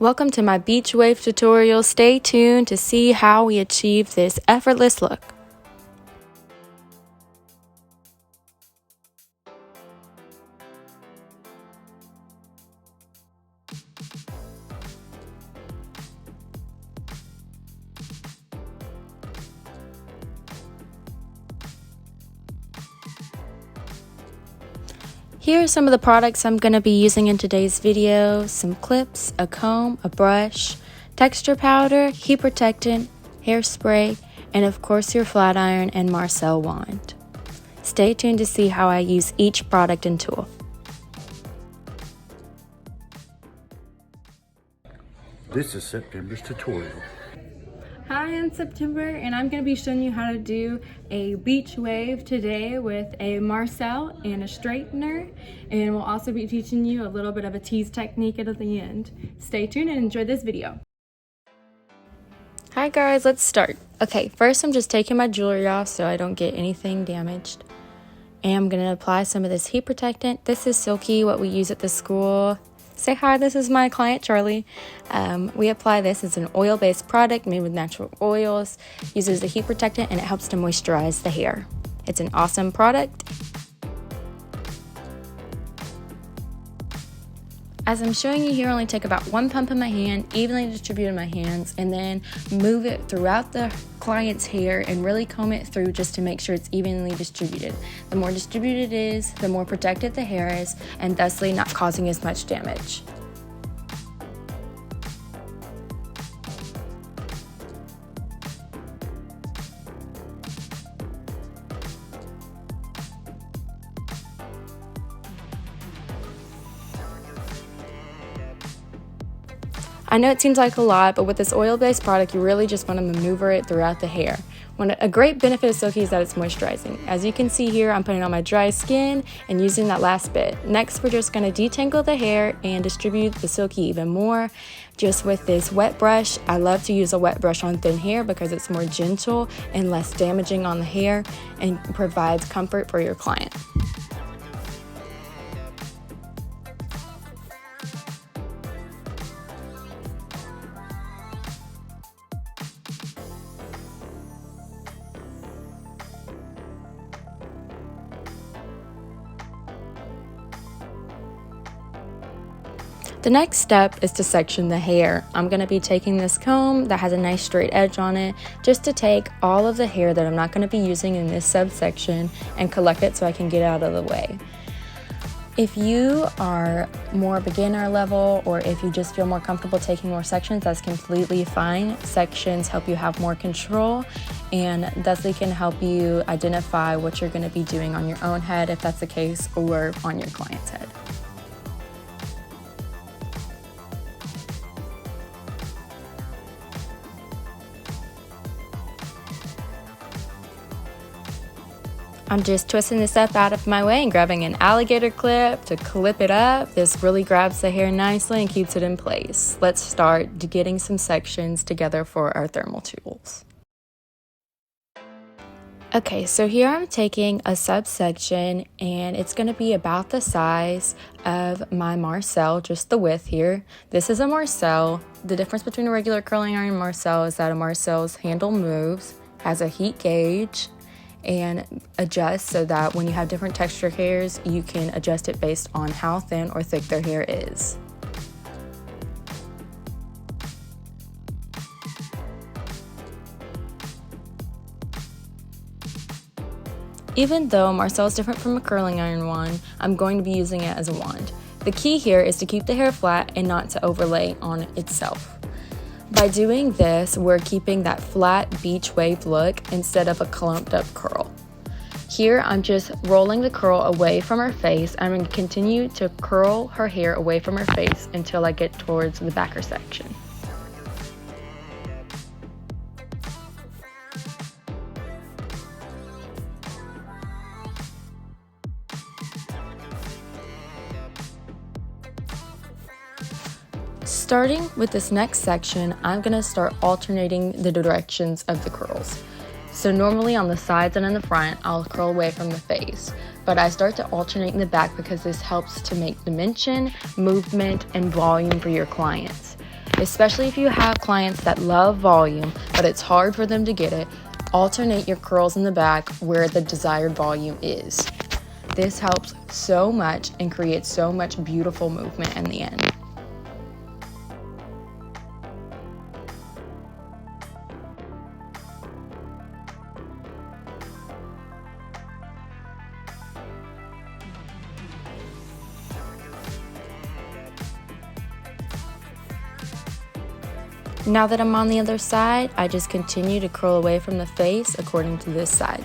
Welcome to my beach wave tutorial. Stay tuned to see how we achieve this effortless look. Here are some of the products I'm going to be using in today's video: some clips, a comb, a brush, texture powder, heat protectant, hairspray, and of course your flat iron and Marcel wand. Stay tuned to see how I use each product and tool. This is September's tutorial. Hi, I'm September, and I'm going to be showing you how to do a beach wave today with a Marcel and a straightener, and we'll also be teaching you a little bit of a tease technique at the end. Stay tuned and enjoy this video. Hi guys, let's start. Okay, first I'm just taking my jewelry off so I don't get anything damaged. And I'm going to apply some of this heat protectant. This is Silky, what we use at the school. Say hi, this is my client Charlie. We apply this as an oil-based product made with natural oils, uses a heat protectant, and it helps to moisturize the hair. It's an awesome product. As I'm showing you here, I only take about one pump in my hand, evenly distribute in my hands, and then move it throughout the client's hair and really comb it through just to make sure it's evenly distributed. The more distributed it is, the more protected the hair is, and thusly not causing as much damage. I know it seems like a lot, but with this oil-based product, you really just want to maneuver it throughout the hair. A great benefit of Silky is that it's moisturizing. As you can see here, I'm putting it on my dry skin and using that last bit. Next, we're just going to detangle the hair and distribute the Silky even more. Just with this wet brush, I love to use a wet brush on thin hair because it's more gentle and less damaging on the hair and provides comfort for your client. The next step is to section the hair. I'm going to be taking this comb that has a nice straight edge on it just to take all of the hair that I'm not going to be using in this subsection and collect it so I can get out of the way. If you are more beginner level or if you just feel more comfortable taking more sections, that's completely fine. Sections help you have more control and thusly can help you identify what you're going to be doing on your own head if that's the case, or on your client's head. I'm just twisting this up out of my way and grabbing an alligator clip to clip it up. This really grabs the hair nicely and keeps it in place. Let's start getting some sections together for our thermal tools. Okay, so here I'm taking a subsection and it's going to be about the size of my Marcel, just the width here. This is a Marcel. The difference between a regular curling iron and Marcel is that a Marcel's handle moves, has a heat gauge, and adjust so that when you have different texture hairs, you can adjust it based on how thin or thick their hair is. Even though Marcel is different from a curling iron wand, I'm going to be using it as a wand. The key here is to keep the hair flat and not to overlay on itself. By doing this, we're keeping that flat beach wave look instead of a clumped up curl. Here, I'm just rolling the curl away from her face. I'm going to continue to curl her hair away from her face until I get towards the backer section. Starting with this next section, I'm going to start alternating the directions of the curls. So normally on the sides and in the front, I'll curl away from the face, but I start to alternate in the back because this helps to make dimension, movement, and volume for your clients. especially if you have clients that love volume, but it's hard for them to get it. Alternate your curls in the back where the desired volume is. This helps so much and creates so much beautiful movement in the end. Now that I'm on the other side, I just continue to curl away from the face according to this side.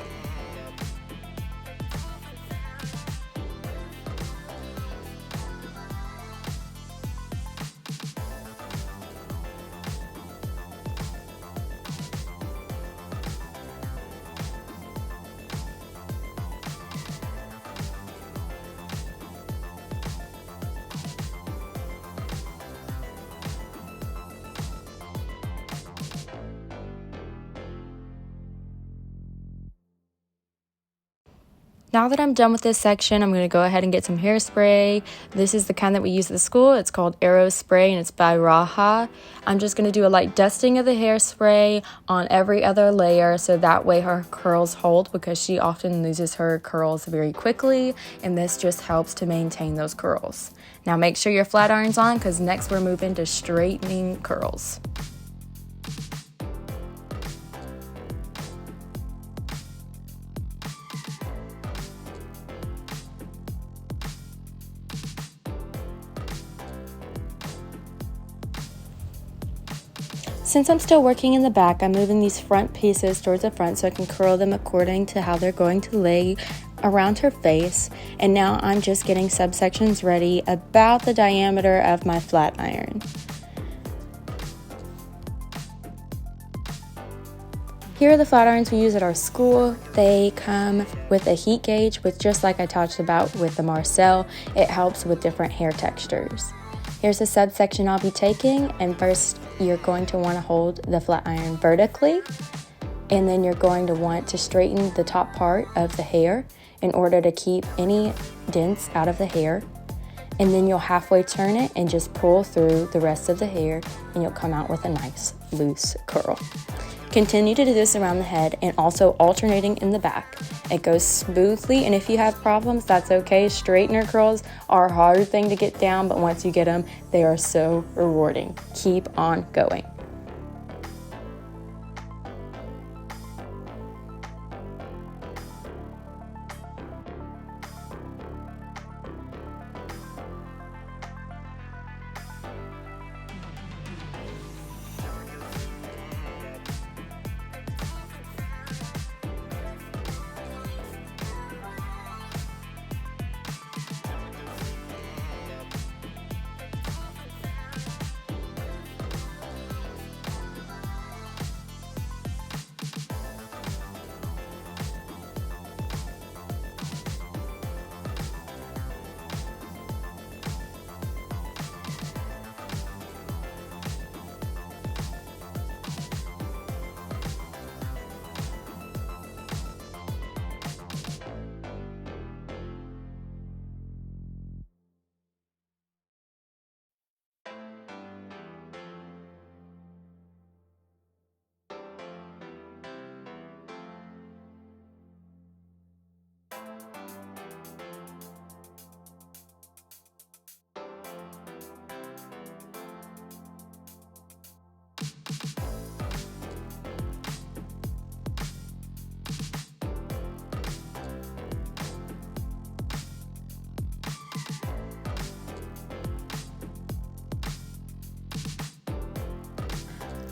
Now that I'm done with this section, I'm going to go ahead and get some hairspray. This is the kind that we use at the school. It's called Aero Spray and it's by Raha. I'm just going to do a light dusting of the hairspray on every other layer so that way her curls hold, because she often loses her curls very quickly, and this just helps to maintain those curls. Now make sure your flat iron's on, because next we're moving to straightening curls. Since I'm still working in the back, I'm moving these front pieces towards the front so I can curl them according to how they're going to lay around her face. And now I'm just getting subsections ready about the diameter of my flat iron. Here are the flat irons we use at our school. They come with a heat gauge, which, just like I talked about with the Marcel, it helps with different hair textures. Here's the subsection I'll be taking, and first you're going to want to hold the flat iron vertically, and then you're going to want to straighten the top part of the hair in order to keep any dents out of the hair. And then you'll halfway turn it and just pull through the rest of the hair, and you'll come out with a nice loose curl. Continue to do this around the head and also alternating in the back. It goes smoothly, and if you have problems, that's okay. Straightener curls are a hard thing to get down, but once you get them, they are so rewarding. Keep on going.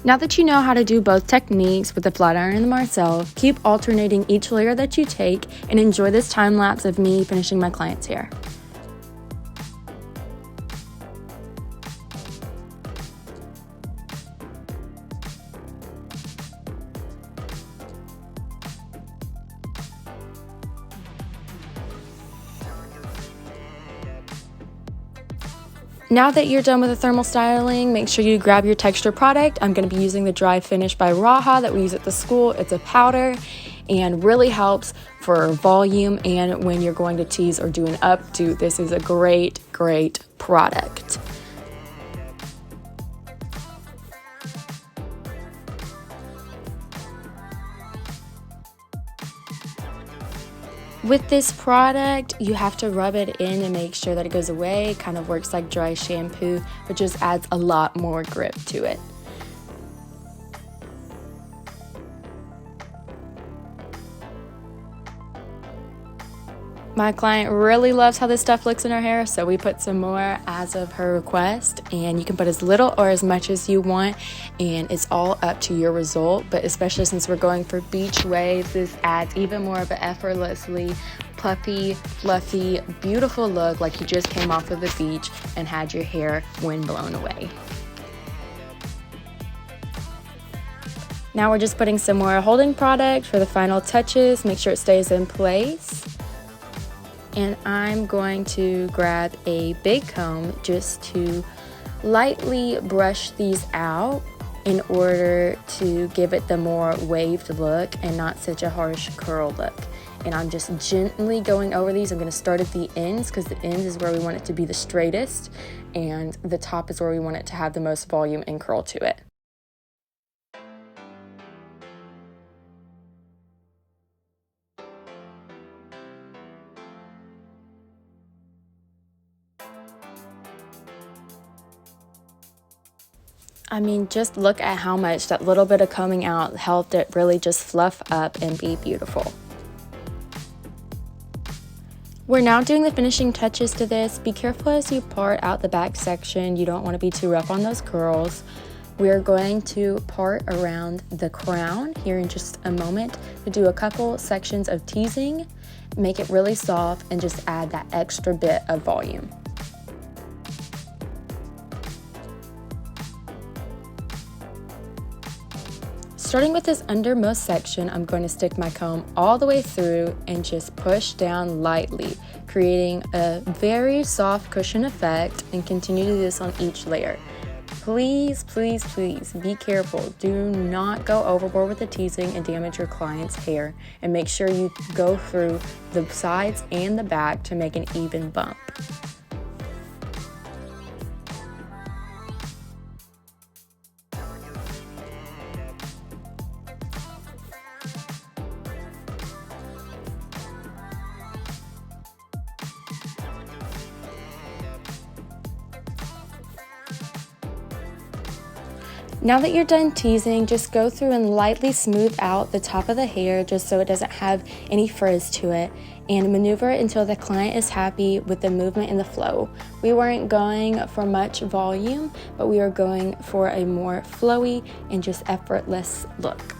Now that you know how to do both techniques with the flat iron and the Marcel, keep alternating each layer that you take and enjoy this time lapse of me finishing my client's hair. Now that you're done with the thermal styling, make sure you grab your texture product. I'm going to be using the Dry Finish by Raha that we use at the school. It's a powder and really helps for volume and when you're going to tease or do an updo. This is a great, great product. With this product, you have to rub it in and make sure that it goes away. It kind of works like dry shampoo, but just adds a lot more grip to it. My client really loves how this stuff looks in her hair, so we put some more as of her request, and you can put as little or as much as you want, and it's all up to your result. But especially since we're going for beach waves, this adds even more of an effortlessly puffy, fluffy, beautiful look, like you just came off of the beach and had your hair wind blown away. Now we're just putting some more holding product for the final touches. Make sure it stays in place. And I'm going to grab a big comb just to lightly brush these out in order to give it the more waved look and not such a harsh curl look. And I'm just gently going over these. I'm going to start at the ends because the ends is where we want it to be the straightest, and the top is where we want it to have the most volume and curl to it. I mean, just look at how much that little bit of combing out helped it really just fluff up and be beautiful. We're now doing the finishing touches to this. Be careful as you part out the back section. You don't want to be too rough on those curls. We're going to part around the crown here in just a moment to do a couple sections of teasing, make it really soft, and just add that extra bit of volume. Starting with this undermost section, I'm going to stick my comb all the way through and just push down lightly, creating a very soft cushion effect, and continue to do this on each layer. Please, please, please be careful. Do not go overboard with the teasing and damage your client's hair, and make sure you go through the sides and the back to make an even bump. Now that you're done teasing, just go through and lightly smooth out the top of the hair just so it doesn't have any frizz to it, and maneuver it until the client is happy with the movement and the flow. We weren't going for much volume, but we are going for a more flowy and just effortless look.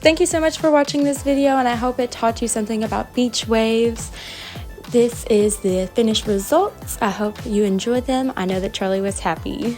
Thank you so much for watching this video, and I hope it taught you something about beach waves. This is the finished results. I hope you enjoyed them. I know that Charlie was happy.